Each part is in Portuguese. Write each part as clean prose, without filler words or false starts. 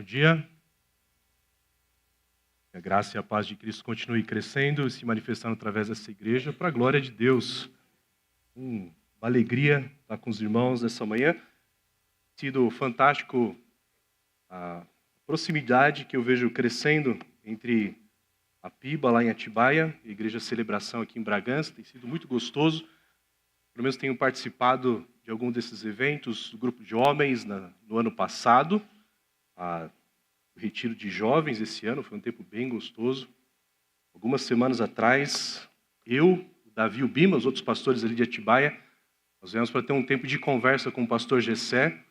dia. Que a graça e a paz de Cristo continue crescendo e se manifestando através dessa igreja para a glória de Deus. Uma alegria estar com os irmãos nessa manhã. Tem sido fantástico a proximidade que eu vejo crescendo entre a PIBA lá em Atibaia e a Igreja Celebração aqui em Bragança. Tem sido muito gostoso. Pelo menos tenho participado de algum desses eventos do grupo de homens no ano passado. O retiro de jovens esse ano foi um tempo bem gostoso. Algumas semanas atrás, eu, o Davi e o Bima, os outros pastores ali de Atibaia, nós viemos para ter um tempo de conversa com o pastor Gessé,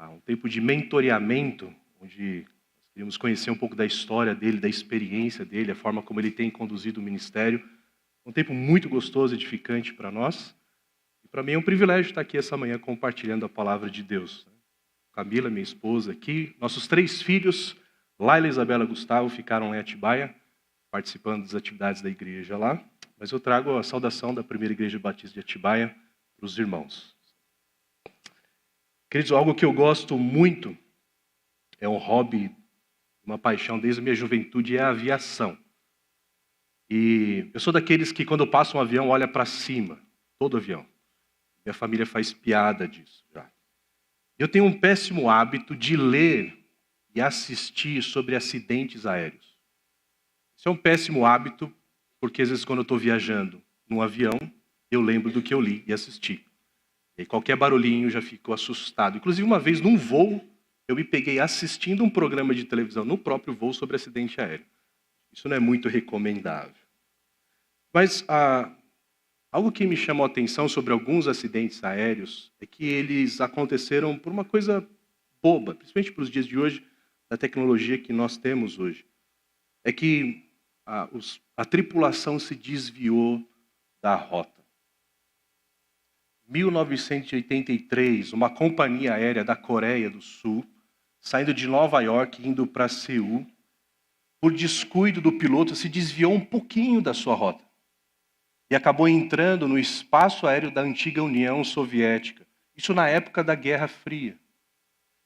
um tempo de mentoreamento, onde nós queríamos conhecer um pouco da história dele, da experiência dele, a forma como ele tem conduzido o ministério. Um tempo muito gostoso, edificante para nós. E para mim é um privilégio estar aqui essa manhã compartilhando a palavra de Deus. Camila, minha esposa, aqui. Nossos 3 filhos, Laila, Isabela e Gustavo, ficaram lá em Atibaia, participando das atividades da igreja lá. Mas eu trago a saudação da primeira igreja batista de Atibaia para os irmãos. Queridos, algo que eu gosto muito, é um hobby, uma paixão desde a minha juventude, é a aviação. E eu sou daqueles que quando passa um avião, olha para cima, todo avião. Minha família faz piada disso já. Eu tenho um péssimo hábito de ler e assistir sobre acidentes aéreos. Isso é um péssimo hábito, porque às vezes quando eu estou viajando num avião, eu lembro do que eu li e assisti. E qualquer barulhinho eu já fico assustado. Inclusive uma vez num voo, eu me peguei assistindo um programa de televisão no próprio voo sobre acidente aéreo. Isso não é muito recomendável. Mas algo que me chamou a atenção sobre alguns acidentes aéreos é que eles aconteceram por uma coisa boba, principalmente para os dias de hoje, da tecnologia que nós temos hoje. É que a tripulação se desviou da rota. Em 1983, uma companhia aérea da Coreia do Sul, saindo de Nova York, indo para Seul, por descuido do piloto, se desviou um pouquinho da sua rota. E acabou entrando no espaço aéreo da antiga União Soviética. Isso na época da Guerra Fria.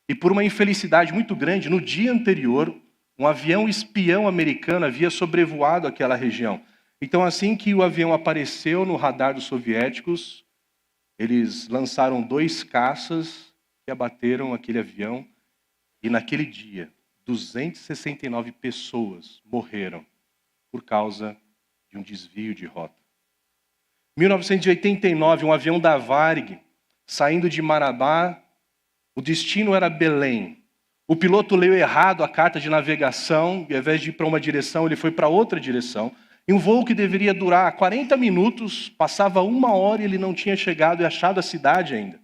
E por uma infelicidade muito grande, no dia anterior, um avião espião americano havia sobrevoado aquela região. Então, assim que o avião apareceu no radar dos soviéticos, eles lançaram 2 caças que abateram aquele avião. E naquele dia, 269 pessoas morreram por causa de um desvio de rota. Em 1989, um avião da Varig, saindo de Marabá, o destino era Belém. O piloto leu errado a carta de navegação, e ao invés de ir para uma direção, ele foi para outra direção. E um voo que deveria durar 40 minutos, passava 1 hora e ele não tinha chegado e achado a cidade ainda.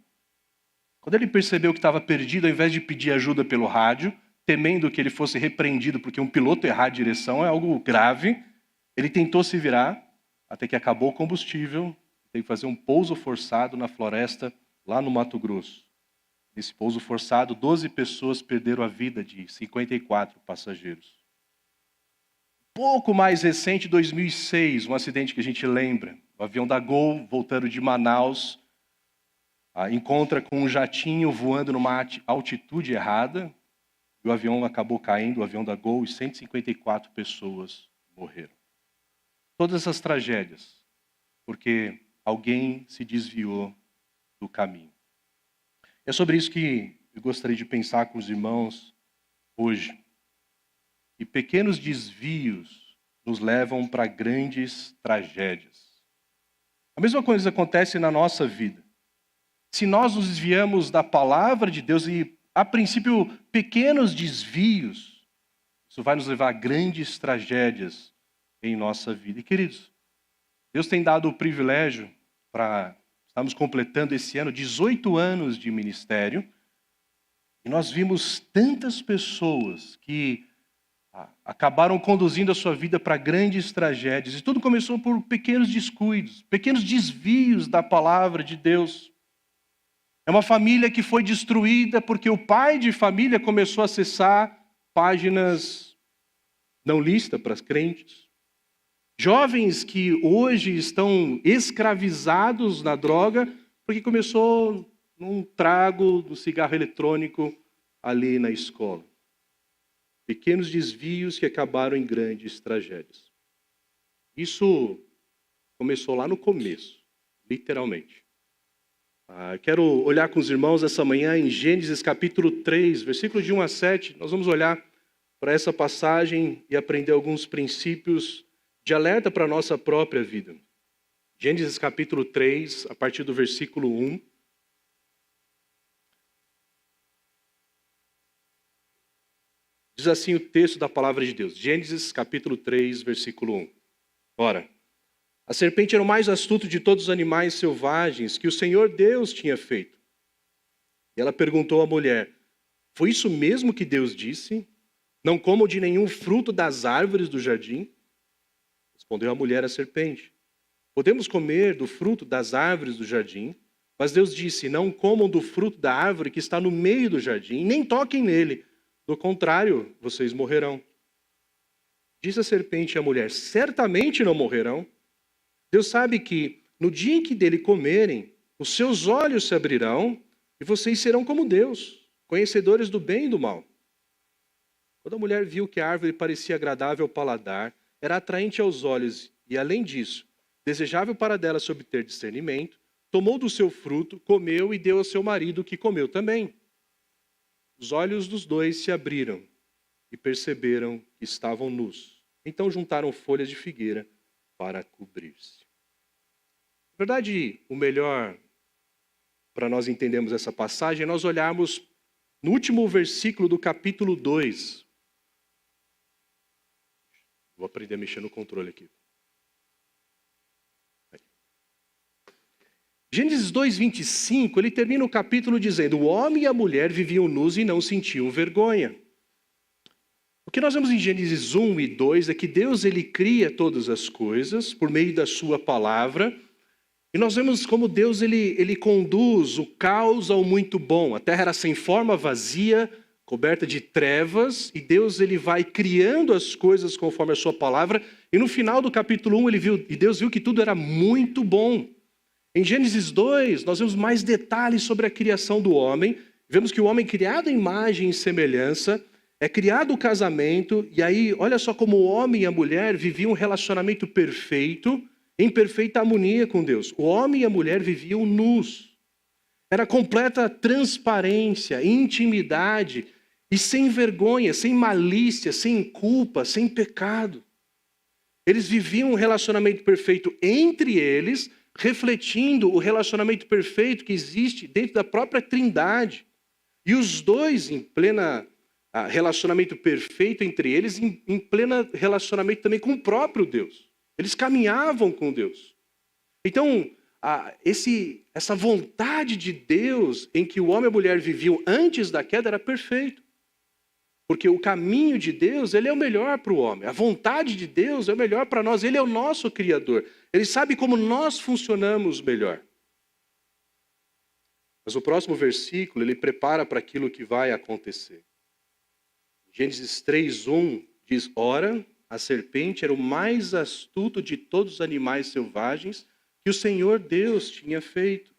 Quando ele percebeu que estava perdido, ao invés de pedir ajuda pelo rádio, temendo que ele fosse repreendido porque um piloto errar a direção é algo grave, ele tentou se virar, até que acabou o combustível, teve que fazer um pouso forçado na floresta, lá no Mato Grosso. Nesse pouso forçado, 12 pessoas perderam a vida de 54 passageiros. Pouco mais recente, 2006, um acidente que a gente lembra. O avião da Gol, voltando de Manaus, encontra com um jatinho voando numa altitude errada, e o avião acabou caindo, o avião da Gol, e 154 pessoas morreram. Todas essas tragédias, porque alguém se desviou do caminho. É sobre isso que eu gostaria de pensar com os irmãos hoje. E pequenos desvios nos levam para grandes tragédias. A mesma coisa acontece na nossa vida. Se nós nos desviamos da palavra de Deus e, a princípio, pequenos desvios, isso vai nos levar a grandes tragédias em nossa vida. E, queridos, Deus tem dado o privilégio para estarmos completando esse ano 18 anos de ministério, e nós vimos tantas pessoas que acabaram conduzindo a sua vida para grandes tragédias. E tudo começou por pequenos descuidos, pequenos desvios da palavra de Deus. É uma família que foi destruída porque o pai de família começou a acessar páginas não lícitas para os crentes. Jovens que hoje estão escravizados na droga porque começou num trago do cigarro eletrônico ali na escola. pequenos desvios que acabaram em grandes tragédias. Isso começou lá no começo, literalmente. Quero olhar com os irmãos essa manhã em Gênesis capítulo 3, versículo de 1 a 7. Nós vamos olhar para essa passagem e aprender alguns princípios de alerta para a nossa própria vida. Gênesis capítulo 3, a partir do versículo 1. Diz assim o texto da palavra de Deus. Gênesis capítulo 3, versículo 1. Ora, a serpente era o mais astuto de todos os animais selvagens que o Senhor Deus tinha feito. E ela perguntou à mulher: foi isso mesmo que Deus disse? Não comam de nenhum fruto das árvores do jardim? Respondeu a mulher à serpente: podemos comer do fruto das árvores do jardim, mas Deus disse: não comam do fruto da árvore que está no meio do jardim, nem toquem nele, do contrário, vocês morrerão. Disse a serpente à mulher: certamente não morrerão. Deus sabe que no dia em que dele comerem, os seus olhos se abrirão e vocês serão como Deus, conhecedores do bem e do mal. Quando a mulher viu que a árvore parecia agradável ao paladar, era atraente aos olhos e, além disso, desejável para dela se obter discernimento, tomou do seu fruto, comeu e deu ao seu marido, que comeu também. Os olhos dos dois se abriram e perceberam que estavam nus. Então juntaram folhas de figueira para cobrir-se. Na verdade, o melhor para nós entendermos essa passagem é nós olharmos no último versículo do capítulo 2. Vou aprender a mexer no controle aqui. Gênesis 2:25, ele termina o capítulo dizendo: o homem e a mulher viviam nus e não sentiam vergonha. O que nós vemos em Gênesis 1 e 2 é que Deus ele cria todas as coisas por meio da sua palavra. E nós vemos como Deus ele conduz o caos ao muito bom. A terra era sem forma, vazia, coberta de trevas, e Deus ele vai criando as coisas conforme a sua palavra. E no final do capítulo 1 Deus viu que tudo era muito bom. Em Gênesis 2, nós vemos mais detalhes sobre a criação do homem. Vemos que o homem criado em imagem e semelhança, é criado o casamento, e aí olha só como o homem e a mulher viviam um relacionamento perfeito, em perfeita harmonia com Deus. O homem e a mulher viviam nus. Era completa transparência, intimidade, e sem vergonha, sem malícia, sem culpa, sem pecado. Eles viviam um relacionamento perfeito entre eles, refletindo o relacionamento perfeito que existe dentro da própria Trindade. E os dois em plena relacionamento perfeito entre eles, em pleno relacionamento também com o próprio Deus. Eles caminhavam com Deus. Então, essa vontade de Deus em que o homem e a mulher viviam antes da queda era perfeito. Porque o caminho de Deus, ele é o melhor para o homem. A vontade de Deus é o melhor para nós. Ele é o nosso Criador. Ele sabe como nós funcionamos melhor. Mas o próximo versículo, ele prepara para aquilo que vai acontecer. Gênesis 3:1 diz: ora, a serpente era o mais astuto de todos os animais selvagens que o Senhor Deus tinha feito.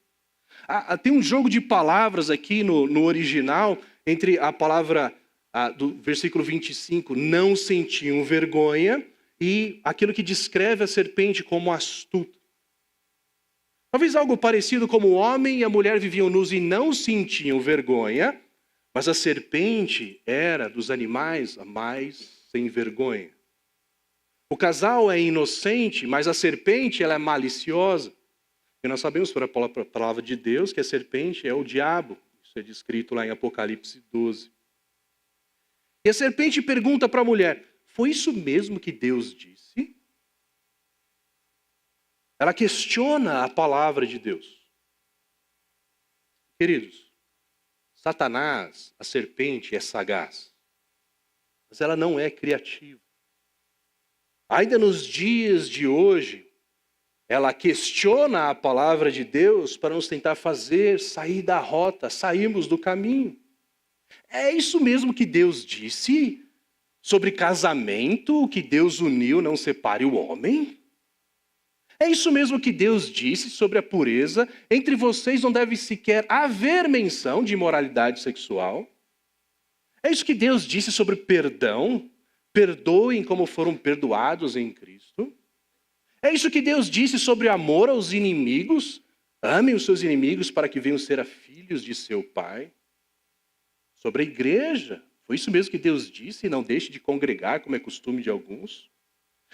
Tem um jogo de palavras aqui no original, entre a palavra do versículo 25, não sentiam vergonha, e aquilo que descreve a serpente como astuta. Talvez algo parecido como o homem e a mulher viviam nus e não sentiam vergonha, mas a serpente era dos animais a mais sem vergonha. O casal é inocente, mas a serpente ela é maliciosa. E nós sabemos pela palavra de Deus que a serpente é o diabo. Isso é descrito lá em Apocalipse 12. E a serpente pergunta para a mulher: foi isso mesmo que Deus disse? Ela questiona a palavra de Deus. Queridos, Satanás, a serpente, é sagaz, mas ela não é criativa. Ainda nos dias de hoje, ela questiona a palavra de Deus para nos tentar fazer sair da rota, sairmos do caminho. É isso mesmo que Deus disse sobre casamento, que Deus uniu, não separe o homem? É isso mesmo que Deus disse sobre a pureza? Entre vocês não deve sequer haver menção de imoralidade sexual? É isso que Deus disse sobre perdão. Perdoem como foram perdoados em Cristo. É isso que Deus disse sobre amor aos inimigos. Amem os seus inimigos para que venham ser filhos de seu Pai. Sobre a igreja. Foi isso mesmo que Deus disse, não deixe de congregar, como é costume de alguns.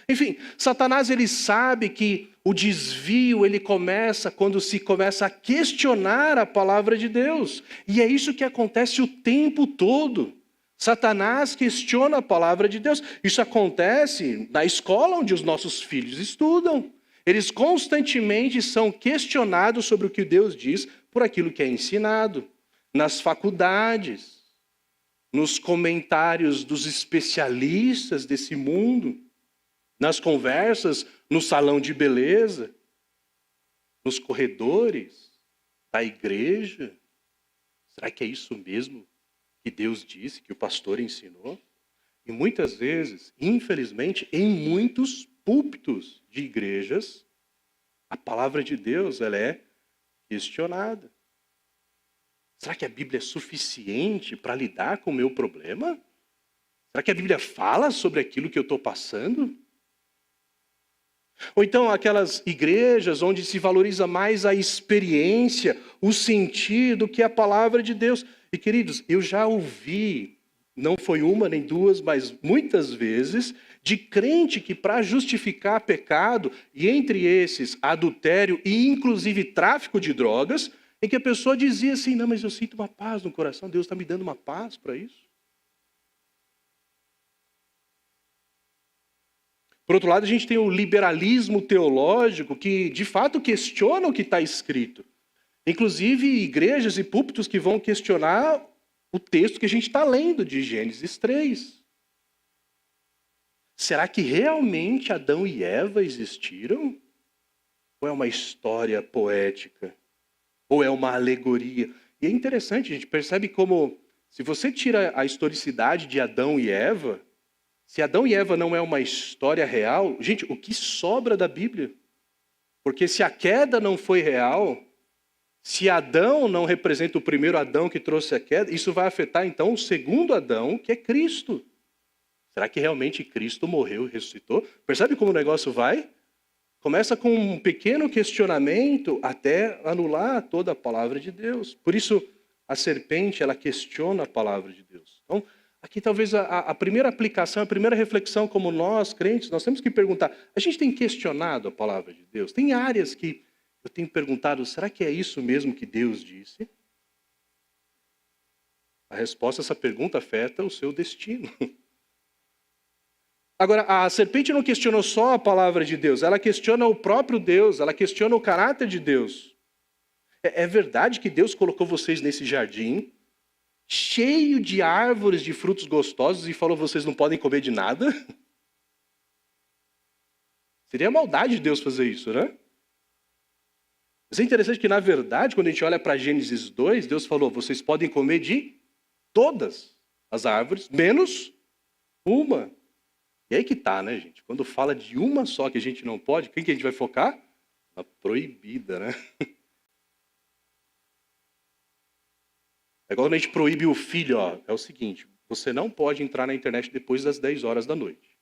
Enfim, Satanás ele sabe que o desvio ele começa quando se começa a questionar a palavra de Deus. E é isso que acontece o tempo todo. Satanás questiona a palavra de Deus. Isso acontece na escola onde os nossos filhos estudam. Eles constantemente são questionados sobre o que Deus diz por aquilo que é ensinado. Nas faculdades, nos comentários dos especialistas desse mundo, nas conversas, no salão de beleza, nos corredores da igreja. Será que é isso mesmo que Deus disse, que o pastor ensinou? E muitas vezes, infelizmente, em muitos púlpitos de igrejas, a palavra de Deus ela é questionada. Será que a Bíblia é suficiente para lidar com o meu problema? Será que a Bíblia fala sobre aquilo que eu estou passando? Ou então aquelas igrejas onde se valoriza mais a experiência, o sentido que a palavra de Deus. E queridos, eu já ouvi, não foi uma nem duas, mas muitas vezes, de crente que para justificar pecado, e entre esses adultério e inclusive tráfico de drogas, em que a pessoa dizia assim, não, mas eu sinto uma paz no coração, Deus está me dando uma paz para isso. Por outro lado, a gente tem o liberalismo teológico que, de fato, questiona o que está escrito. Inclusive, igrejas e púlpitos que vão questionar o texto que a gente está lendo de Gênesis 3. Será que realmente Adão e Eva existiram? Ou é uma história poética? Ou é uma alegoria? E é interessante, a gente percebe como, se você tira a historicidade de Adão e Eva, se Adão e Eva não é uma história real, gente, o que sobra da Bíblia? Porque se a queda não foi real, se Adão não representa o primeiro Adão que trouxe a queda, isso vai afetar então o segundo Adão, que é Cristo. Será que realmente Cristo morreu e ressuscitou? Percebe como o negócio vai? Começa com um pequeno questionamento até anular toda a palavra de Deus. Por isso, a serpente, ela questiona a palavra de Deus. Então, aqui talvez a primeira aplicação, a primeira reflexão como nós, crentes, nós temos que perguntar, a gente tem questionado a palavra de Deus? Tem áreas que eu tenho perguntado, será que é isso mesmo que Deus disse? A resposta a essa pergunta afeta o seu destino. Agora, a serpente não questionou só a palavra de Deus, ela questiona o próprio Deus, ela questiona o caráter de Deus. É verdade que Deus colocou vocês nesse jardim, cheio de árvores de frutos gostosos, e falou, vocês não podem comer de nada? Seria maldade de Deus fazer isso, né? Mas é interessante que, na verdade, quando a gente olha para Gênesis 2, Deus falou, vocês podem comer de todas as árvores, menos uma. E aí que tá, né, gente? Quando fala de uma só que a gente não pode, quem que a gente vai focar? Na proibida, né? É igual quando a gente proíbe o filho, ó, é o seguinte, você não pode entrar na internet depois das 10 horas da noite.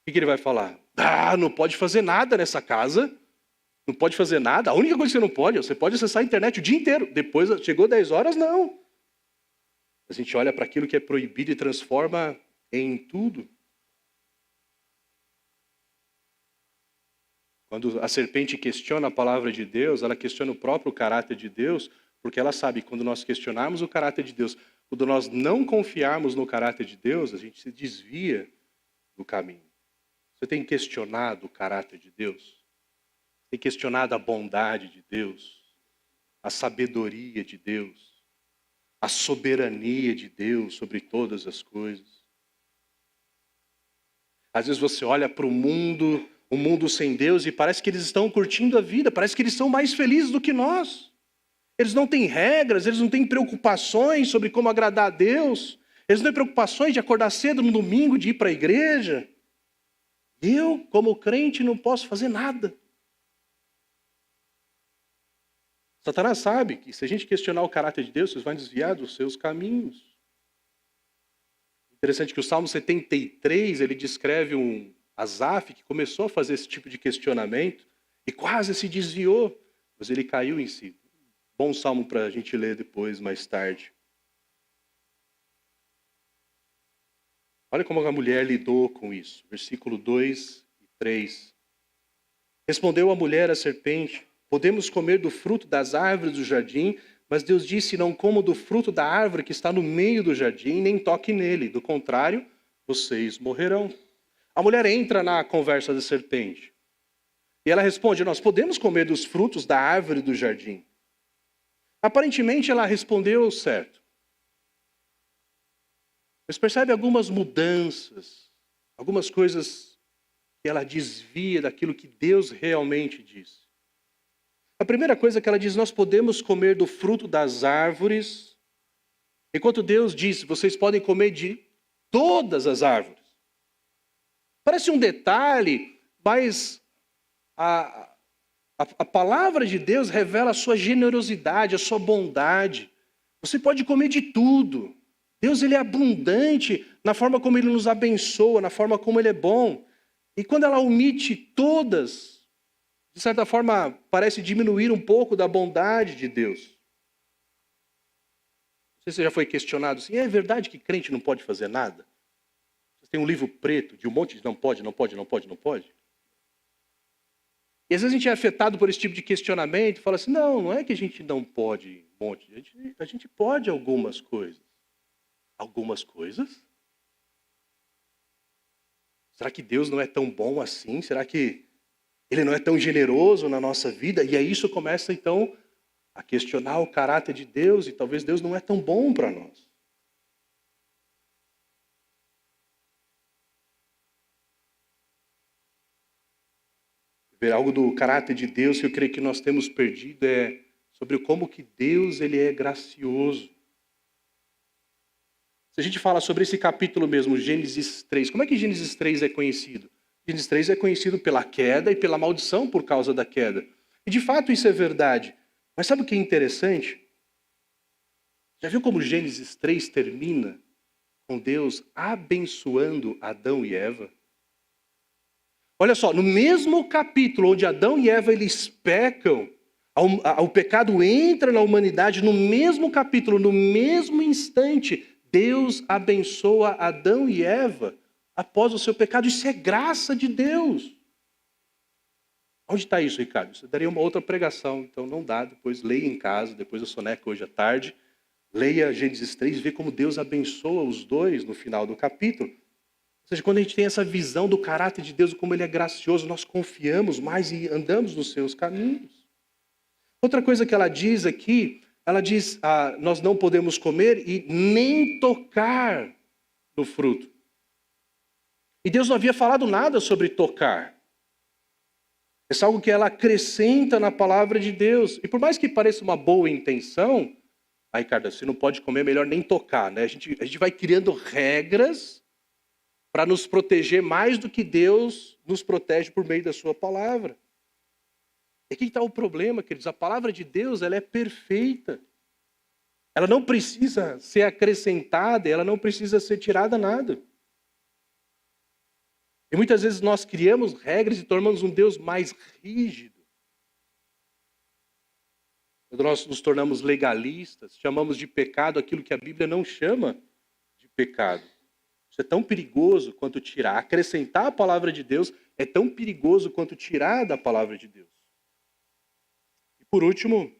O que ele vai falar? Ah, não pode fazer nada nessa casa, não pode fazer nada. A única coisa que você não pode, você pode acessar a internet o dia inteiro. Depois, chegou 10 horas, não. A gente olha para aquilo que é proibido e transforma em tudo. Quando a serpente questiona a palavra de Deus, ela questiona o próprio caráter de Deus, porque ela sabe que quando nós questionarmos o caráter de Deus, quando nós não confiarmos no caráter de Deus, a gente se desvia do caminho. Você tem questionado o caráter de Deus? Tem questionado a bondade de Deus? A sabedoria de Deus? A soberania de Deus sobre todas as coisas? Às vezes você olha para o mundo sem Deus, e parece que eles estão curtindo a vida, parece que eles são mais felizes do que nós. Eles não têm regras, eles não têm preocupações sobre como agradar a Deus, eles não têm preocupações de acordar cedo no domingo, de ir para a igreja. Eu, como crente, não posso fazer nada. Satanás sabe que se a gente questionar o caráter de Deus, vocês vão desviar dos seus caminhos. Interessante que o Salmo 73, ele descreve um Asaf que começou a fazer esse tipo de questionamento e quase se desviou, mas ele caiu em si. Bom salmo para a gente ler depois, mais tarde. Olha como a mulher lidou com isso. Versículo 2 e 3. Respondeu a mulher à serpente: podemos comer do fruto das árvores do jardim, mas Deus disse: não comam do fruto da árvore que está no meio do jardim, nem toque nele. Do contrário, vocês morrerão. A mulher entra na conversa da serpente. E ela responde: nós podemos comer dos frutos da árvore do jardim. Aparentemente ela respondeu certo. Mas percebe algumas mudanças, algumas coisas que ela desvia daquilo que Deus realmente diz. A primeira coisa que ela diz: nós podemos comer do fruto das árvores, enquanto Deus diz: vocês podem comer de todas as árvores. Parece um detalhe, mas a palavra de Deus revela a sua generosidade, a sua bondade. Você pode comer de tudo. Deus, ele é abundante na forma como ele nos abençoa, na forma como ele é bom. E quando ela omite todas, de certa forma, parece diminuir um pouco da bondade de Deus. Não sei se você já foi questionado assim: é verdade que crente não pode fazer nada? Você tem um livro preto de um monte de não pode, não pode, não pode, não pode? E às vezes a gente é afetado por esse tipo de questionamento e fala assim: não é que a gente não pode um monte, a gente pode algumas coisas. Algumas coisas? Será que Deus não é tão bom assim? Será que ele não é tão generoso na nossa vida? E aí isso começa então a questionar o caráter de Deus e talvez Deus não é tão bom para nós. Ver algo do caráter de Deus que eu creio que nós temos perdido é sobre como que Deus ele é gracioso. Se a gente fala sobre esse capítulo mesmo, Gênesis 3, como é que Gênesis 3 é conhecido? Gênesis 3 é conhecido pela queda e pela maldição por causa da queda. E de fato isso é verdade. Mas sabe o que é interessante? Já viu como Gênesis 3 termina com Deus abençoando Adão e Eva? Olha só, no mesmo capítulo onde Adão e Eva eles pecam, o pecado entra na humanidade, no mesmo capítulo, no mesmo instante, Deus abençoa Adão e Eva após o seu pecado. Isso é graça de Deus. Onde está isso, Ricardo? Isso daria uma outra pregação, então não dá. Depois leia em casa, depois eu soneco hoje à tarde. Leia Gênesis 3 e vê como Deus abençoa os dois no final do capítulo. Ou seja, quando a gente tem essa visão do caráter de Deus, como ele é gracioso, nós confiamos mais e andamos nos seus caminhos. Outra coisa que ela diz aqui, ela diz: nós não podemos comer e nem tocar no fruto. E Deus não havia falado nada sobre tocar. É algo que ela acrescenta na palavra de Deus. E por mais que pareça uma boa intenção, Ricardo, você não pode comer, melhor nem tocar, né? A gente vai criando regras para nos proteger mais do que Deus nos protege por meio da sua palavra. E aqui está o problema, queridos. A palavra de Deus, ela é perfeita. Ela não precisa ser acrescentada, ela não precisa ser tirada nada. E muitas vezes nós criamos regras e tornamos um Deus mais rígido. Quando nós nos tornamos legalistas, chamamos de pecado aquilo que a Bíblia não chama de pecado. Isso é tão perigoso quanto tirar. Acrescentar a palavra de Deus é tão perigoso quanto tirar da palavra de Deus. E por último,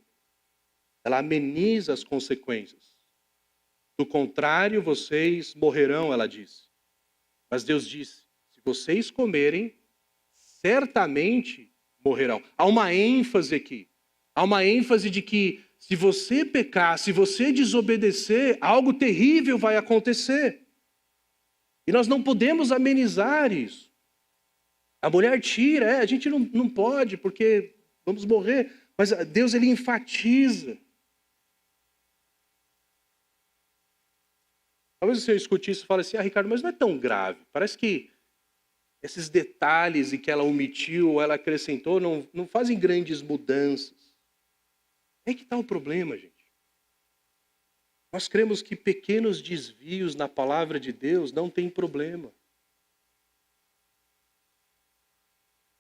ela ameniza as consequências. Do contrário, vocês morrerão, ela disse. Mas Deus disse: se vocês comerem, certamente morrerão. Há uma ênfase aqui. Há uma ênfase de que se você pecar, se você desobedecer, algo terrível vai acontecer. E nós não podemos amenizar isso. A mulher tira, a gente não pode porque vamos morrer. Mas Deus, ele enfatiza. Talvez você escute isso e fale assim: Ricardo, mas não é tão grave. Parece que esses detalhes em que ela omitiu ou ela acrescentou não fazem grandes mudanças. É que está o problema, gente. Nós cremos que pequenos desvios na palavra de Deus não tem problema.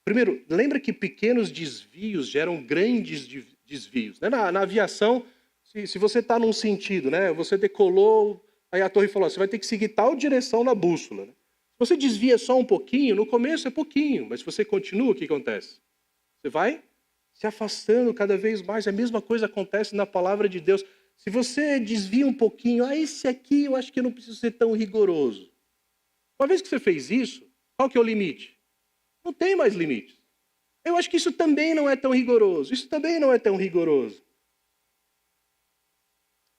Primeiro, lembra que pequenos desvios geram grandes desvios. Né? Na aviação, se você está num sentido, né? Você decolou, aí a torre falou, você vai ter que seguir tal direção na bússola. Né? Se você desvia só um pouquinho, no começo é pouquinho, mas se você continua, o que acontece? Você vai se afastando cada vez mais. A mesma coisa acontece na palavra de Deus. Se você desvia um pouquinho, esse aqui eu acho que eu não preciso ser tão rigoroso. Uma vez que você fez isso, qual que é o limite? Não tem mais limites. Eu acho que isso também não é tão rigoroso. Isso também não é tão rigoroso.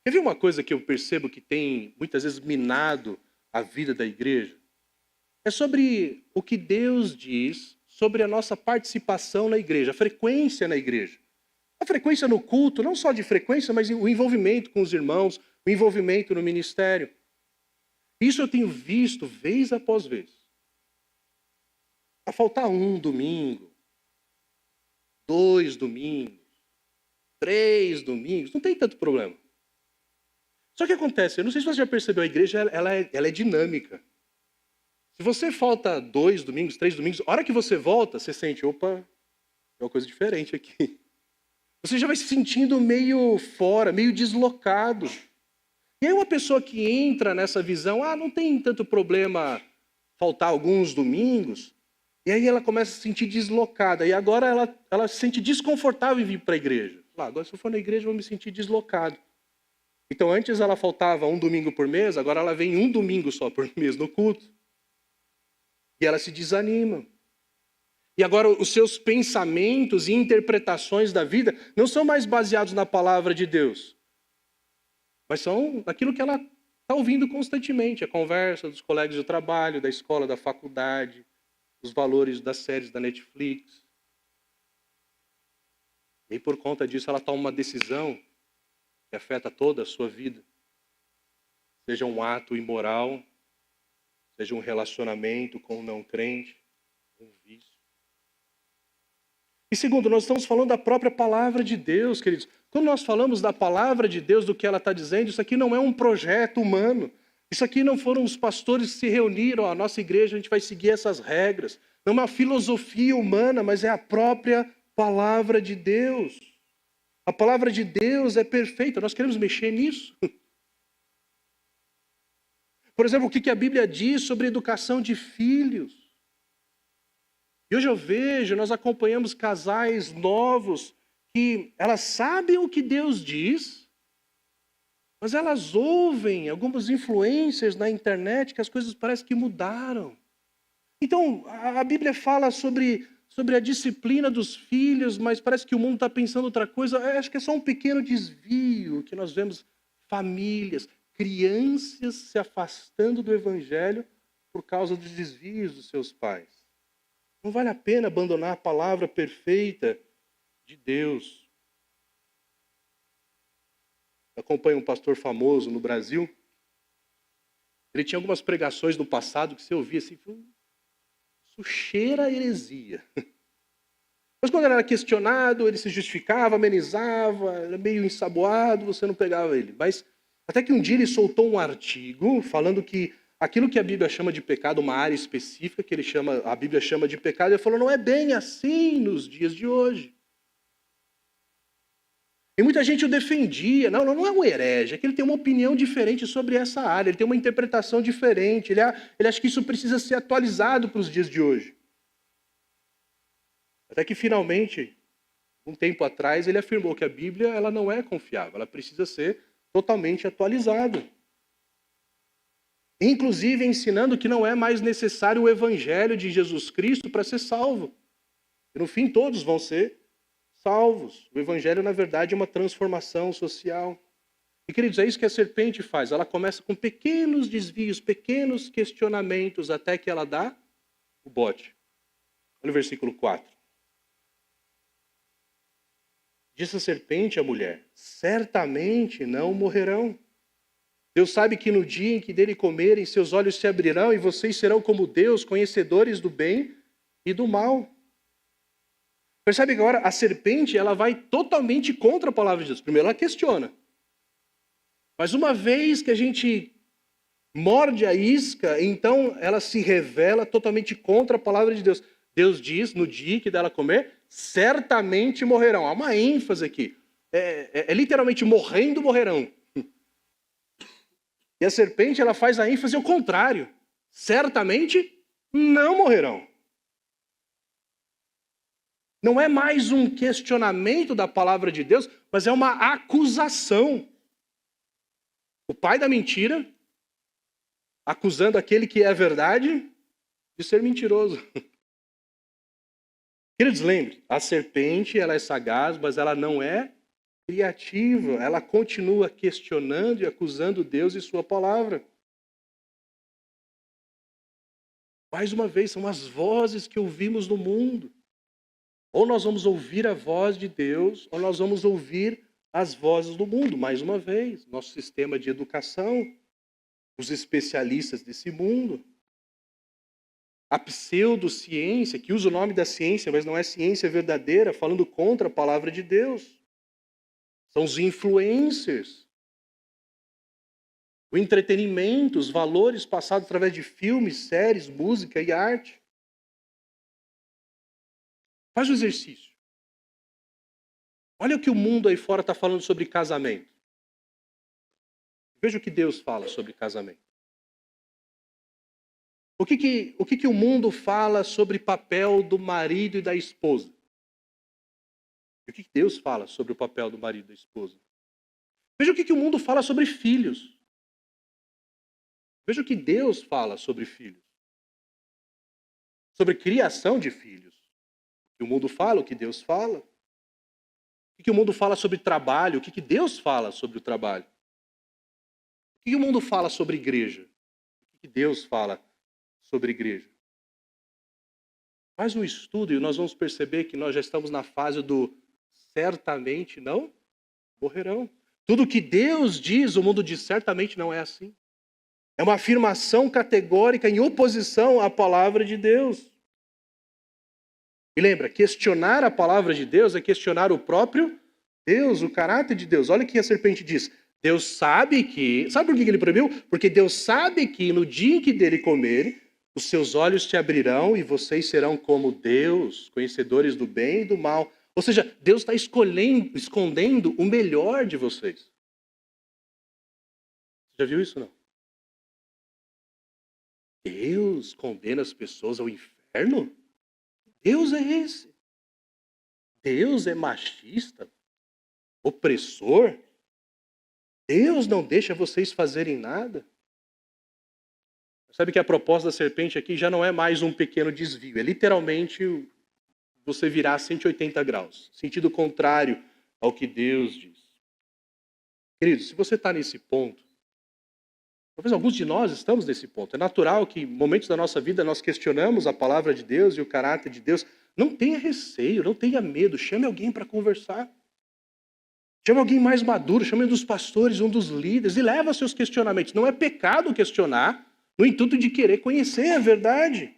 Quer ver uma coisa que eu percebo que tem muitas vezes minado a vida da igreja? É sobre o que Deus diz sobre a nossa participação na igreja, a frequência na igreja. A frequência no culto, não só de frequência, mas o envolvimento com os irmãos, o envolvimento no ministério. Isso eu tenho visto vez após vez. A faltar um domingo, 2 domingos, 3 domingos, não tem tanto problema. Só que acontece, eu não sei se você já percebeu, a igreja ela é dinâmica. Se você falta 2 domingos, 3 domingos, a hora que você volta, você sente, opa, é uma coisa diferente aqui. Você já vai se sentindo meio fora, meio deslocado. E aí uma pessoa que entra nessa visão, não tem tanto problema faltar alguns domingos, e aí ela começa a se sentir deslocada. E agora ela se sente desconfortável em vir para a igreja. Agora se eu for na igreja eu vou me sentir deslocado. Então antes ela faltava um domingo por mês, agora ela vem um domingo só por mês no culto. E ela se desanima. E agora os seus pensamentos e interpretações da vida não são mais baseados na palavra de Deus, mas são naquilo que ela está ouvindo constantemente, a conversa dos colegas de trabalho, da escola, da faculdade, os valores das séries da Netflix. E por conta disso ela toma uma decisão que afeta toda a sua vida. Seja um ato imoral, seja um relacionamento com um não crente, um vício. E segundo, nós estamos falando da própria palavra de Deus, queridos. Quando nós falamos da palavra de Deus, do que ela está dizendo, isso aqui não é um projeto humano. Isso aqui não foram os pastores que se reuniram, a nossa igreja, a gente vai seguir essas regras. Não é uma filosofia humana, mas é a própria palavra de Deus. A palavra de Deus é perfeita, nós queremos mexer nisso. Por exemplo, o que a Bíblia diz sobre educação de filhos. E hoje eu vejo, nós acompanhamos casais novos que elas sabem o que Deus diz, mas elas ouvem algumas influências na internet que as coisas parecem que mudaram. Então, a Bíblia fala sobre a disciplina dos filhos, mas parece que o mundo está pensando outra coisa. Eu acho que é só um pequeno desvio que nós vemos famílias, crianças se afastando do evangelho por causa dos desvios dos seus pais. Não vale a pena abandonar a palavra perfeita de Deus. Eu acompanho um pastor famoso no Brasil. Ele tinha algumas pregações no passado que você ouvia assim, isso cheira a heresia. Mas quando ele era questionado, ele se justificava, amenizava, era meio ensaboado, você não pegava ele. Mas até que um dia ele soltou um artigo falando que aquilo que a Bíblia chama de pecado, uma área específica que a Bíblia chama de pecado, ele falou, não é bem assim nos dias de hoje. E muita gente o defendia. Não é um herege, é que ele tem uma opinião diferente sobre essa área, ele tem uma interpretação diferente, ele acha que isso precisa ser atualizado para os dias de hoje. Até que finalmente, um tempo atrás, ele afirmou que a Bíblia ela não é confiável, ela precisa ser totalmente atualizada. Inclusive ensinando que não é mais necessário o evangelho de Jesus Cristo para ser salvo. E no fim todos vão ser salvos. O evangelho, na verdade, é uma transformação social. E, queridos, é isso que a serpente faz. Ela começa com pequenos desvios, pequenos questionamentos, até que ela dá o bote. Olha o versículo 4. Disse a serpente à mulher, certamente não morrerão. Deus sabe que no dia em que dele comerem, seus olhos se abrirão e vocês serão como Deus, conhecedores do bem e do mal. Percebe que agora a serpente ela vai totalmente contra a palavra de Deus. Primeiro ela questiona. Mas uma vez que a gente morde a isca, então ela se revela totalmente contra a palavra de Deus. Deus diz, no dia que dela comer, certamente morrerão. Há uma ênfase aqui. É literalmente morrendo, morrerão. E a serpente, ela faz a ênfase ao contrário. Certamente não morrerão. Não é mais um questionamento da palavra de Deus, mas é uma acusação. O pai da mentira acusando aquele que é a verdade de ser mentiroso. Queridos, lembre, a serpente, ela é sagaz, mas ela não é criativa. Ela continua questionando e acusando Deus e sua palavra. Mais uma vez, são as vozes que ouvimos no mundo. Ou nós vamos ouvir a voz de Deus, ou nós vamos ouvir as vozes do mundo. Mais uma vez, nosso sistema de educação, os especialistas desse mundo, a pseudociência, que usa o nome da ciência, mas não é ciência verdadeira, falando contra a palavra de Deus. São os influencers. O entretenimento, os valores passados através de filmes, séries, música e arte. Faz o exercício. Olha o que o mundo aí fora está falando sobre casamento. Veja o que Deus fala sobre casamento. O que o mundo fala sobre o papel do marido e da esposa? E o que Deus fala sobre o papel do marido e da esposa? Veja o que o mundo fala sobre filhos. Veja o que Deus fala sobre filhos. Sobre criação de filhos. O que o mundo fala, o que Deus fala. O que o mundo fala sobre trabalho, o que Deus fala sobre o trabalho. O que o mundo fala sobre igreja? O que Deus fala sobre igreja? Faz um estudo e nós vamos perceber que nós já estamos na fase do certamente não morrerão. Tudo que Deus diz, o mundo diz certamente não é assim. É uma afirmação categórica em oposição à palavra de Deus. E lembra, questionar a palavra de Deus é questionar o próprio Deus, o caráter de Deus. Olha o que a serpente diz. Deus sabe que... Sabe por que ele proibiu? Porque Deus sabe que no dia em que dele comerem, os seus olhos te abrirão e vocês serão como Deus, conhecedores do bem e do mal. Ou seja, Deus está escondendo o melhor de vocês. Você já viu isso, não? Deus condena as pessoas ao inferno? Deus é esse? Deus é machista? Opressor? Deus não deixa vocês fazerem nada? Sabe que a proposta da serpente aqui já não é mais um pequeno desvio. É literalmente você virar 180 graus. Sentido contrário ao que Deus diz. Queridos, se você está nesse ponto, talvez alguns de nós estamos nesse ponto. É natural que em momentos da nossa vida nós questionamos a palavra de Deus e o caráter de Deus. Não tenha receio, não tenha medo. Chame alguém para conversar. Chame alguém mais maduro, chame um dos pastores, um dos líderes e leva seus questionamentos. Não é pecado questionar no intuito de querer conhecer a verdade.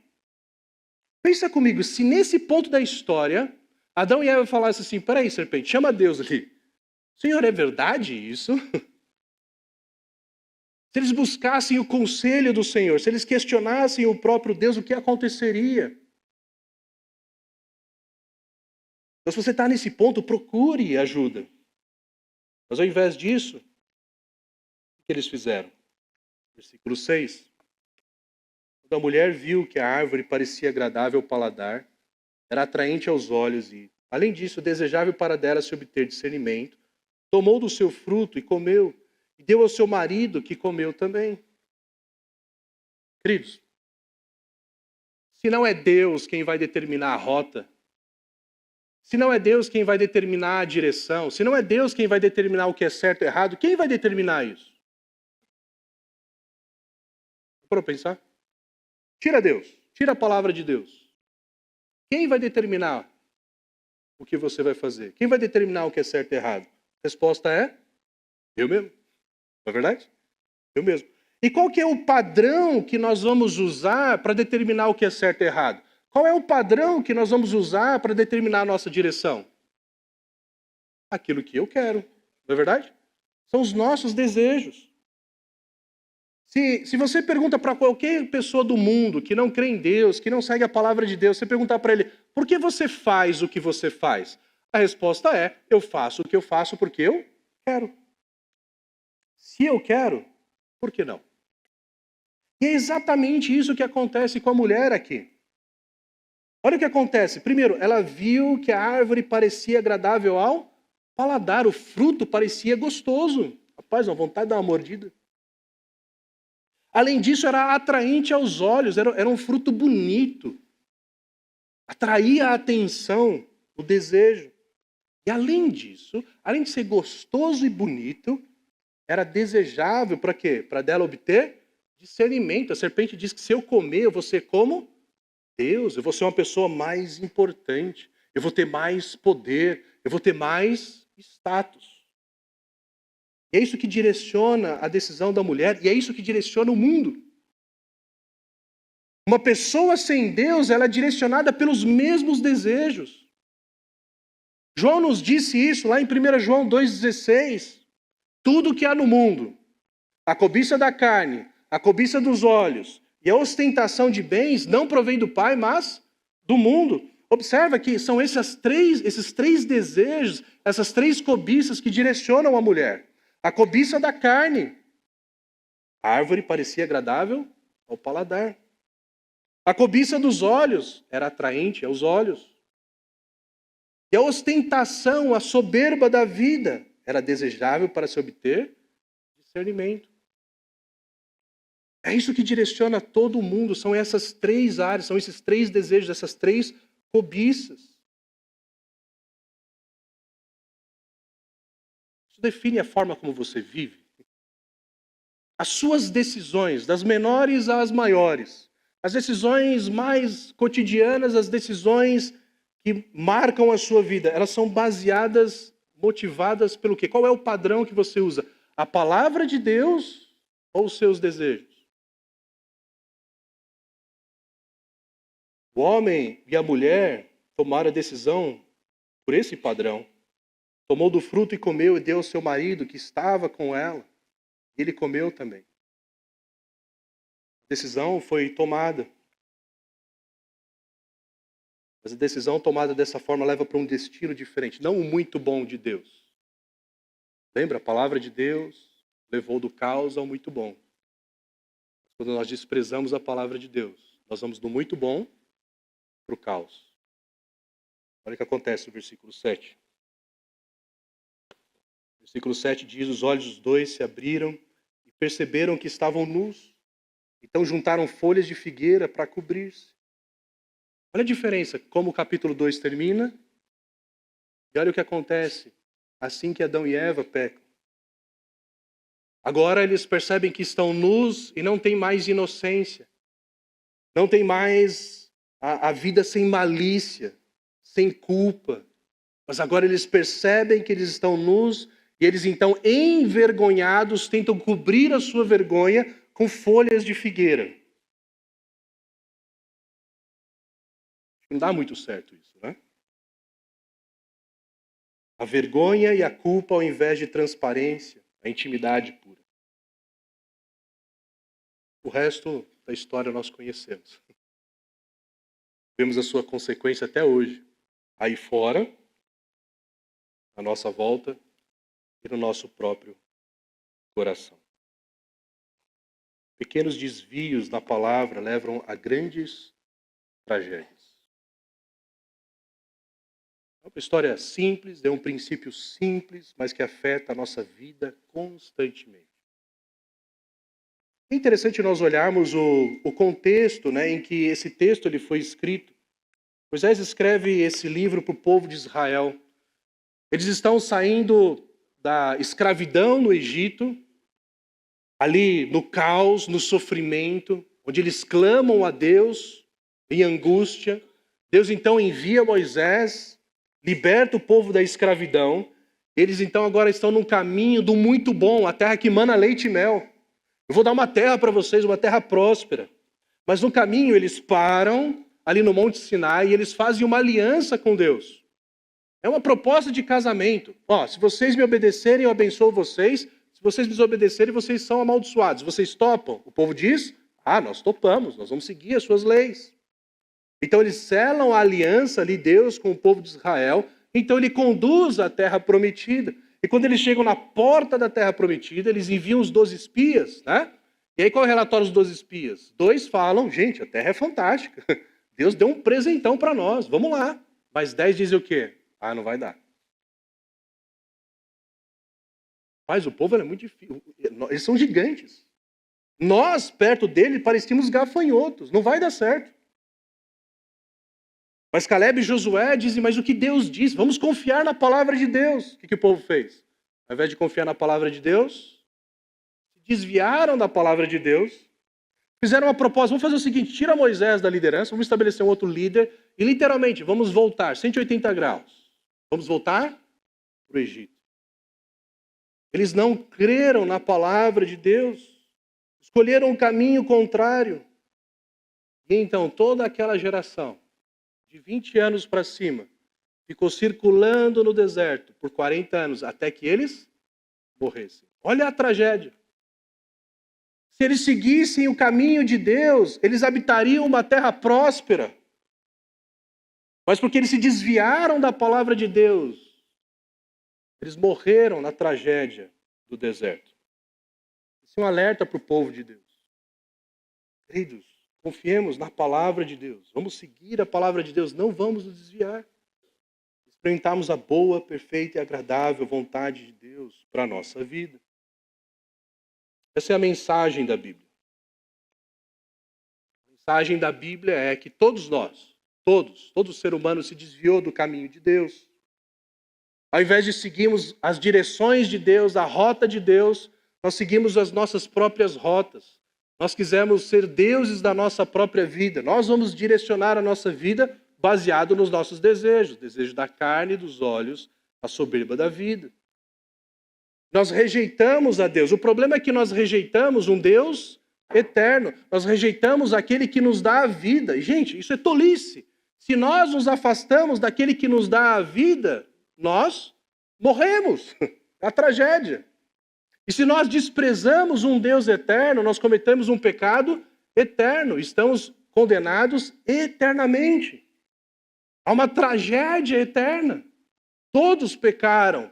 Pensa comigo, se nesse ponto da história, Adão e Eva falassem assim, peraí, serpente, chama Deus ali. Senhor, é verdade isso? Se eles buscassem o conselho do Senhor, se eles questionassem o próprio Deus, o que aconteceria? Então, se você está nesse ponto, procure ajuda. Mas ao invés disso, o que eles fizeram? Versículo 6. Quando a mulher viu que a árvore parecia agradável ao paladar, era atraente aos olhos e, além disso, desejável para dela se obter discernimento, tomou do seu fruto e comeu, e deu ao seu marido que comeu também. Queridos, se não é Deus quem vai determinar a rota, se não é Deus quem vai determinar a direção, se não é Deus quem vai determinar o que é certo e errado, quem vai determinar isso? Para pensar? Tira Deus, tira a palavra de Deus. Quem vai determinar o que você vai fazer? Quem vai determinar o que é certo e errado? A resposta é eu mesmo. Não é verdade? Eu mesmo. E qual que é o padrão que nós vamos usar para determinar o que é certo e errado? Qual é o padrão que nós vamos usar para determinar a nossa direção? Aquilo que eu quero. Não é verdade? São os nossos desejos. Se você pergunta para qualquer pessoa do mundo que não crê em Deus, que não segue a palavra de Deus, você perguntar para ele, por que você faz o que você faz? A resposta é, eu faço o que eu faço porque eu quero. Se eu quero, por que não? E é exatamente isso que acontece com a mulher aqui. Olha o que acontece. Primeiro, ela viu que a árvore parecia agradável ao paladar, o fruto parecia gostoso. Rapaz, uma vontade de dar uma mordida. Além disso, era atraente aos olhos, era um fruto bonito. Atraía a atenção, o desejo. E além disso, além de ser gostoso e bonito, era desejável para quê? Para dela obter discernimento. A serpente diz que se eu comer, eu vou ser como Deus, eu vou ser uma pessoa mais importante, eu vou ter mais poder, eu vou ter mais status. E é isso que direciona a decisão da mulher, e é isso que direciona o mundo. Uma pessoa sem Deus, ela é direcionada pelos mesmos desejos. João nos disse isso lá em 1 João 2,16. Tudo que há no mundo, a cobiça da carne, a cobiça dos olhos e a ostentação de bens não provém do Pai, mas do mundo. Observa que são esses três desejos, essas três cobiças que direcionam a mulher. A cobiça da carne. A árvore parecia agradável ao paladar. A cobiça dos olhos era atraente aos olhos. E a ostentação, a soberba da vida, era desejável para se obter discernimento. É isso que direciona todo mundo, são essas três áreas, são esses três desejos, essas três cobiças. Isso define a forma como você vive. As suas decisões, das menores às maiores, as decisões mais cotidianas, as decisões que marcam a sua vida, elas são baseadas, motivadas pelo quê? Qual é o padrão que você usa? A palavra de Deus ou os seus desejos? O homem e a mulher tomaram a decisão por esse padrão. Tomou do fruto e comeu e deu ao seu marido que estava com ela. E ele comeu também. A decisão foi tomada. Mas a decisão tomada dessa forma leva para um destino diferente, não o muito bom de Deus. Lembra? A palavra de Deus levou do caos ao muito bom. Quando nós desprezamos a palavra de Deus, nós vamos do muito bom para o caos. Olha o que acontece no versículo 7. O versículo 7 diz, os olhos dos dois se abriram e perceberam que estavam nus. Então juntaram folhas de figueira para cobrir-se. Olha a diferença, como o capítulo 2 termina. E olha o que acontece assim que Adão e Eva pecam. Agora eles percebem que estão nus e não tem mais inocência. Não tem mais a vida sem malícia, sem culpa. Mas agora eles percebem que eles estão nus e eles então, envergonhados, tentam cobrir a sua vergonha com folhas de figueira. Não dá muito certo isso, né? A vergonha e a culpa ao invés de transparência, a intimidade pura. O resto da história nós conhecemos. Vemos a sua consequência até hoje. Aí fora, à nossa volta e no nosso próprio coração. Pequenos desvios na palavra levam a grandes tragédias. É uma história simples, é um princípio simples, mas que afeta a nossa vida constantemente. É interessante nós olharmos o contexto, né, em que esse texto ele foi escrito. Moisés escreve esse livro para o povo de Israel. Eles estão saindo da escravidão no Egito, ali no caos, no sofrimento, onde eles clamam a Deus em angústia. Deus então envia Moisés, liberta o povo da escravidão. Eles então agora estão num caminho do muito bom, a terra que mana leite e mel. Eu vou dar uma terra para vocês, uma terra próspera. Mas no caminho eles param ali no Monte Sinai e eles fazem uma aliança com Deus. É uma proposta de casamento. Ó, se vocês me obedecerem, eu abençoo vocês. Se vocês desobedecerem, vocês são amaldiçoados. Vocês topam? O povo diz, nós topamos, nós vamos seguir as suas leis. Então eles selam a aliança ali, Deus, com o povo de Israel. Então ele conduz à terra prometida. E quando eles chegam na porta da terra prometida, eles enviam os 12 espias, né? E aí qual é o relatório dos 12 espias? 2 falam, gente, a terra é fantástica. Deus deu um presentão para nós, vamos lá. Mas 10 dizem o quê? Não vai dar. Mas o povo é muito difícil. Eles são gigantes. Nós, perto dele, parecíamos gafanhotos. Não vai dar certo. Mas Caleb e Josué dizem, mas o que Deus diz? Vamos confiar na palavra de Deus. O que o povo fez? Ao invés de confiar na palavra de Deus, desviaram da palavra de Deus, fizeram uma proposta, vamos fazer o seguinte, tira Moisés da liderança, vamos estabelecer um outro líder, e literalmente, vamos voltar 180 graus. Vamos voltar para o Egito. Eles não creram na palavra de Deus, escolheram um caminho contrário. E então toda aquela geração, de 20 anos para cima, ficou circulando no deserto por 40 anos, até que eles morressem. Olha a tragédia. Se eles seguissem o caminho de Deus, eles habitariam uma terra próspera. Mas porque eles se desviaram da palavra de Deus, eles morreram na tragédia do deserto. Isso é um alerta para o povo de Deus. Queridos, confiemos na palavra de Deus. Vamos seguir a palavra de Deus, não vamos nos desviar. Experimentarmos a boa, perfeita e agradável vontade de Deus para a nossa vida. Essa é a mensagem da Bíblia. A mensagem da Bíblia é que todos nós, todo ser humano se desviou do caminho de Deus. Ao invés de seguirmos as direções de Deus, a rota de Deus, nós seguimos as nossas próprias rotas. Nós quisemos ser deuses da nossa própria vida. Nós vamos direcionar a nossa vida baseado nos nossos desejos. Desejo da carne, dos olhos, a soberba da vida. Nós rejeitamos a Deus. O problema é que nós rejeitamos um Deus eterno. Nós rejeitamos aquele que nos dá a vida. E, gente, isso é tolice. Se nós nos afastamos daquele que nos dá a vida, nós morremos. É a tragédia. E se nós desprezamos um Deus eterno, nós cometemos um pecado eterno. Estamos condenados eternamente. Há uma tragédia eterna. Todos pecaram.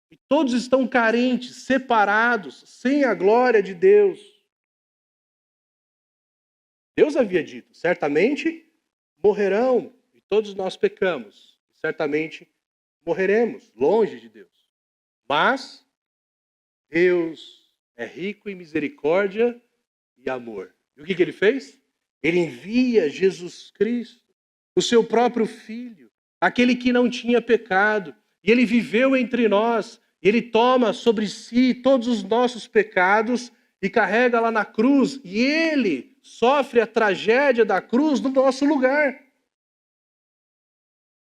E todos estão carentes, separados, sem a glória de Deus. Deus havia dito, certamente morrerão. E todos nós pecamos. Certamente morreremos, longe de Deus. Mas Deus é rico em misericórdia e amor. E o que ele fez? Ele envia Jesus Cristo, o seu próprio Filho, aquele que não tinha pecado. E ele viveu entre nós. E ele toma sobre si todos os nossos pecados e carrega lá na cruz. E ele sofre a tragédia da cruz no nosso lugar.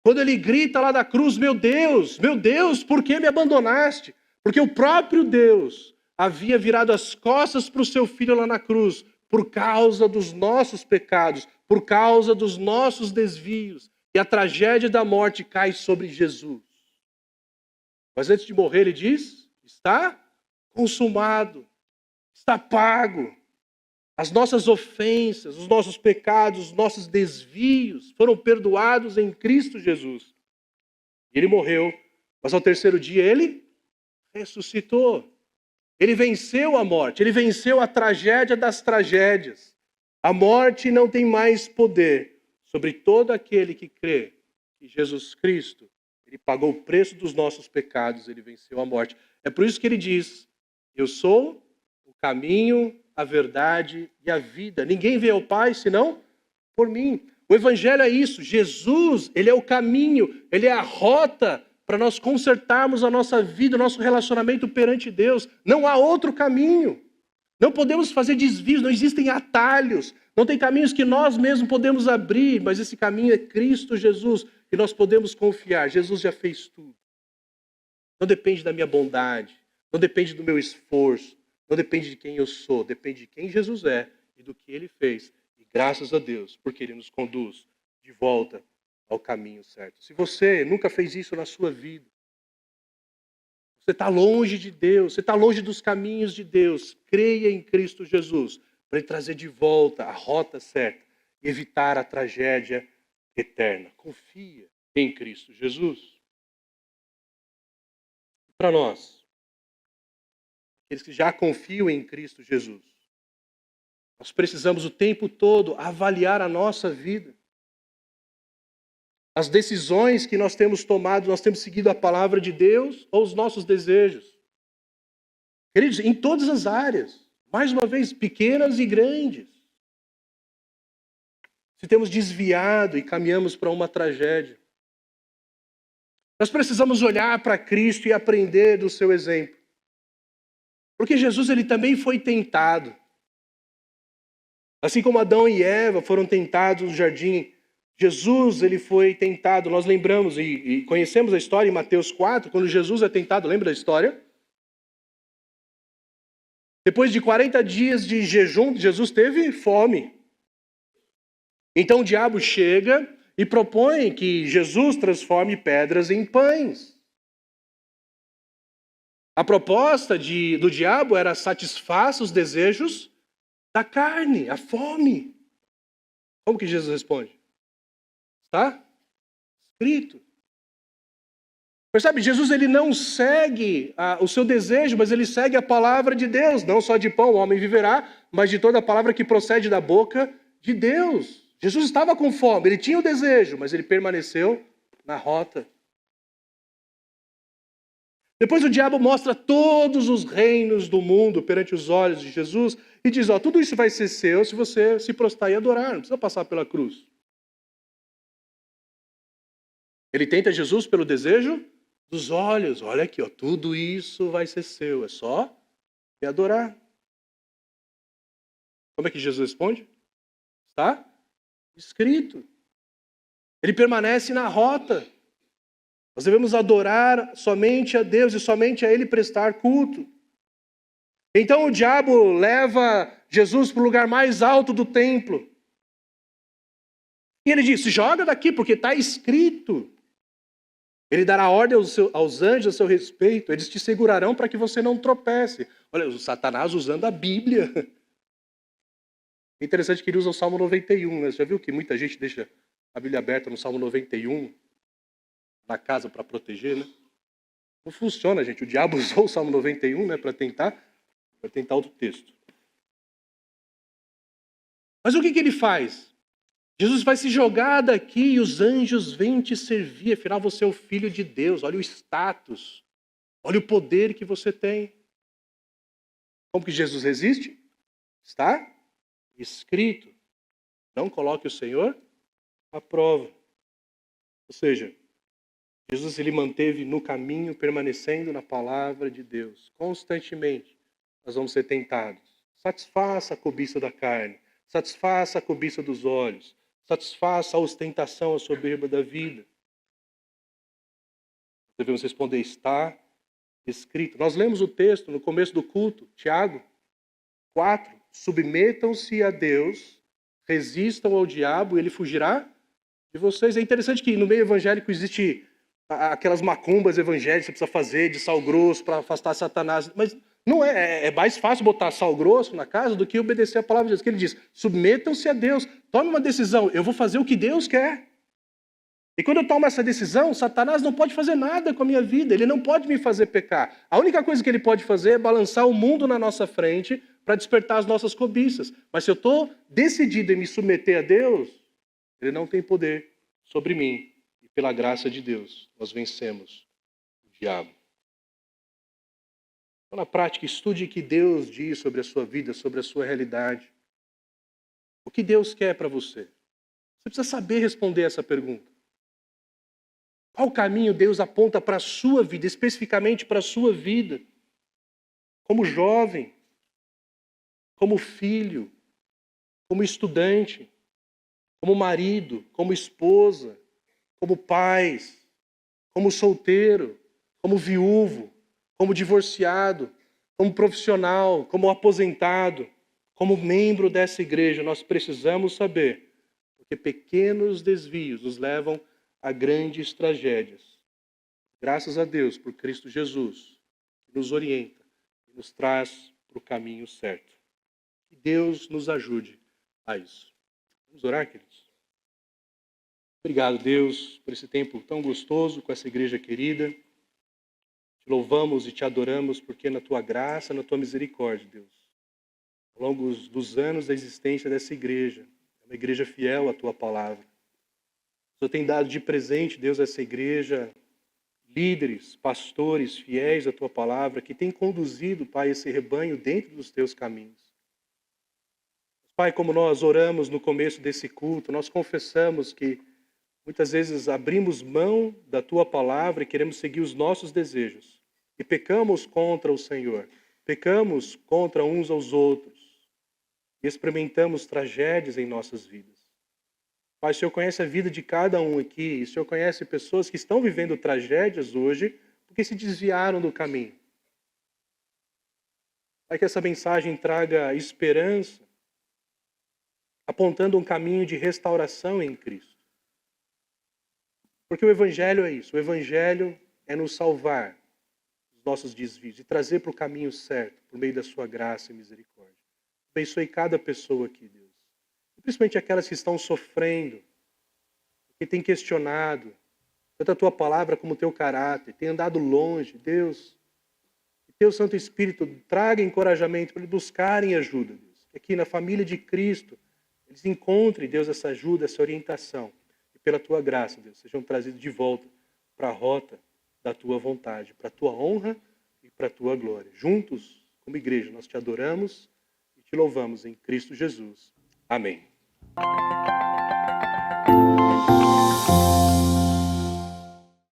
Quando ele grita lá da cruz, meu Deus, por que me abandonaste? Porque o próprio Deus havia virado as costas para o seu filho lá na cruz, por causa dos nossos pecados, por causa dos nossos desvios. E a tragédia da morte cai sobre Jesus. Mas antes de morrer, ele diz, está consumado, está pago. As nossas ofensas, os nossos pecados, os nossos desvios foram perdoados em Cristo Jesus. Ele morreu, mas ao terceiro dia ele ressuscitou. Ele venceu a morte, ele venceu a tragédia das tragédias. A morte não tem mais poder sobre todo aquele que crê que Jesus Cristo, ele pagou o preço dos nossos pecados, ele venceu a morte. É por isso que ele diz, eu sou o caminho, a verdade e a vida. Ninguém vê ao Pai senão por mim. O Evangelho é isso. Jesus, ele é o caminho, ele é a rota para nós consertarmos a nossa vida, o nosso relacionamento perante Deus. Não há outro caminho. Não podemos fazer desvios, não existem atalhos. Não tem caminhos que nós mesmos podemos abrir, mas esse caminho é Cristo Jesus, e nós podemos confiar. Jesus já fez tudo. Não depende da minha bondade, não depende do meu esforço, não depende de quem eu sou, depende de quem Jesus é e do que ele fez. E graças a Deus, porque ele nos conduz de volta ao caminho certo. Se você nunca fez isso na sua vida, você está longe de Deus, você está longe dos caminhos de Deus, creia em Cristo Jesus, para Ele trazer de volta a rota certa e evitar a tragédia eterna. Confia em Cristo Jesus. Para nós, aqueles que já confiam em Cristo Jesus, nós precisamos o tempo todo avaliar a nossa vida. As decisões que nós temos tomado, nós temos seguido a palavra de Deus ou os nossos desejos? Queridos, em todas as áreas, mais uma vez, pequenas e grandes. Se temos desviado e caminhamos para uma tragédia. Nós precisamos olhar para Cristo e aprender do seu exemplo. Porque Jesus, ele também foi tentado. Assim como Adão e Eva foram tentados no jardim, Jesus, ele foi tentado. Nós lembramos e conhecemos a história em Mateus 4, quando Jesus é tentado, lembra da história? Depois de 40 dias de jejum, Jesus teve fome. Então o diabo chega e propõe que Jesus transforme pedras em pães. A proposta do diabo era satisfaça os desejos da carne, a fome. Como que Jesus responde? Está escrito. Percebe? Jesus, ele não segue o seu desejo, mas ele segue a palavra de Deus. Não só de pão o homem viverá, mas de toda a palavra que procede da boca de Deus. Jesus estava com fome, ele tinha o desejo, mas ele permaneceu na rota. Depois o diabo mostra todos os reinos do mundo perante os olhos de Jesus e diz, tudo isso vai ser seu se você se prostrar e adorar, não precisa passar pela cruz. Ele tenta Jesus pelo desejo dos olhos. Olha aqui, tudo isso vai ser seu, é só me adorar. Como é que Jesus responde? Está escrito. Ele permanece na rota. Nós devemos adorar somente a Deus e somente a Ele prestar culto. Então o diabo leva Jesus para o lugar mais alto do templo. E ele diz, joga daqui porque está escrito. Ele dará ordem aos anjos a seu respeito, eles te segurarão para que você não tropece. Olha, o Satanás usando a Bíblia. É interessante que ele usa o Salmo 91, né? Você já viu que muita gente deixa a Bíblia aberta no Salmo 91 na casa para proteger, né? Não funciona, gente. O diabo usou o Salmo 91, né, para tentar outro texto. Mas o que ele faz? Jesus vai se jogar daqui e os anjos vêm te servir. Afinal, você é o filho de Deus. Olha o status. Olha o poder que você tem. Como que Jesus resiste? Está escrito. Não coloque o Senhor à prova. Ou seja, Jesus ele manteve no caminho, permanecendo na palavra de Deus. Constantemente, nós vamos ser tentados. Satisfaça a cobiça da carne. Satisfaça a cobiça dos olhos. Satisfaça a ostentação, a soberba da vida. Devemos responder, está escrito. Nós lemos o texto no começo do culto, Tiago 4. Submetam-se a Deus, resistam ao diabo e ele fugirá de vocês. É interessante que no meio evangélico existe aquelas macumbas evangélicas que você precisa fazer de sal grosso para afastar Satanás. Mas não é mais fácil botar sal grosso na casa do que obedecer a palavra de Deus. Que ele diz, submetam-se a Deus, tome uma decisão, eu vou fazer o que Deus quer. E quando eu tomo essa decisão, Satanás não pode fazer nada com a minha vida, ele não pode me fazer pecar. A única coisa que ele pode fazer é balançar o mundo na nossa frente para despertar as nossas cobiças. Mas se eu estou decidido em me submeter a Deus, ele não tem poder sobre mim. E pela graça de Deus, nós vencemos o diabo. Então, na prática, estude o que Deus diz sobre a sua vida, sobre a sua realidade. O que Deus quer para você? Você precisa saber responder essa pergunta. Qual caminho Deus aponta para a sua vida, especificamente para a sua vida? Como jovem, como filho, como estudante, como marido, como esposa, como pais, como solteiro, como viúvo, como divorciado, como profissional, como aposentado, como membro dessa igreja, nós precisamos saber, porque pequenos desvios nos levam a grandes tragédias. Graças a Deus por Cristo Jesus, nos orienta e nos traz para o caminho certo. Que Deus nos ajude a isso. Vamos orar, queridos? Obrigado, Deus, por esse tempo tão gostoso com essa igreja querida. Te louvamos e te adoramos porque na tua graça, na tua misericórdia, Deus, ao longo dos anos da existência dessa igreja, é uma igreja fiel à tua palavra. O Senhor tem dado de presente, Deus, a essa igreja, líderes, pastores fiéis à tua palavra, que tem conduzido, Pai, esse rebanho dentro dos teus caminhos. Pai, como nós oramos no começo desse culto, nós confessamos que muitas vezes abrimos mão da tua palavra e queremos seguir os nossos desejos. E pecamos contra o Senhor. Pecamos contra uns aos outros. E experimentamos tragédias em nossas vidas. Pai, o Senhor conhece a vida de cada um aqui. E o Senhor conhece pessoas que estão vivendo tragédias hoje porque se desviaram do caminho. Pai, que essa mensagem traga esperança, apontando um caminho de restauração em Cristo. Porque o Evangelho é isso. O Evangelho é nos salvar dos nossos desvios e trazer para o caminho certo, por meio da sua graça e misericórdia. Abençoe cada pessoa aqui, Deus. Principalmente aquelas que estão sofrendo, que têm questionado tanto a tua palavra como o teu caráter, têm andado longe. Deus, que teu Santo Espírito traga encorajamento para eles buscarem ajuda, Deus. Que aqui na família de Cristo, eles encontrem, Deus, essa ajuda, essa orientação. E pela tua graça, Deus, sejam trazidos de volta para a rota da tua vontade, para a tua honra e para a tua glória. Juntos, como igreja, nós te adoramos e te louvamos em Cristo Jesus. Amém.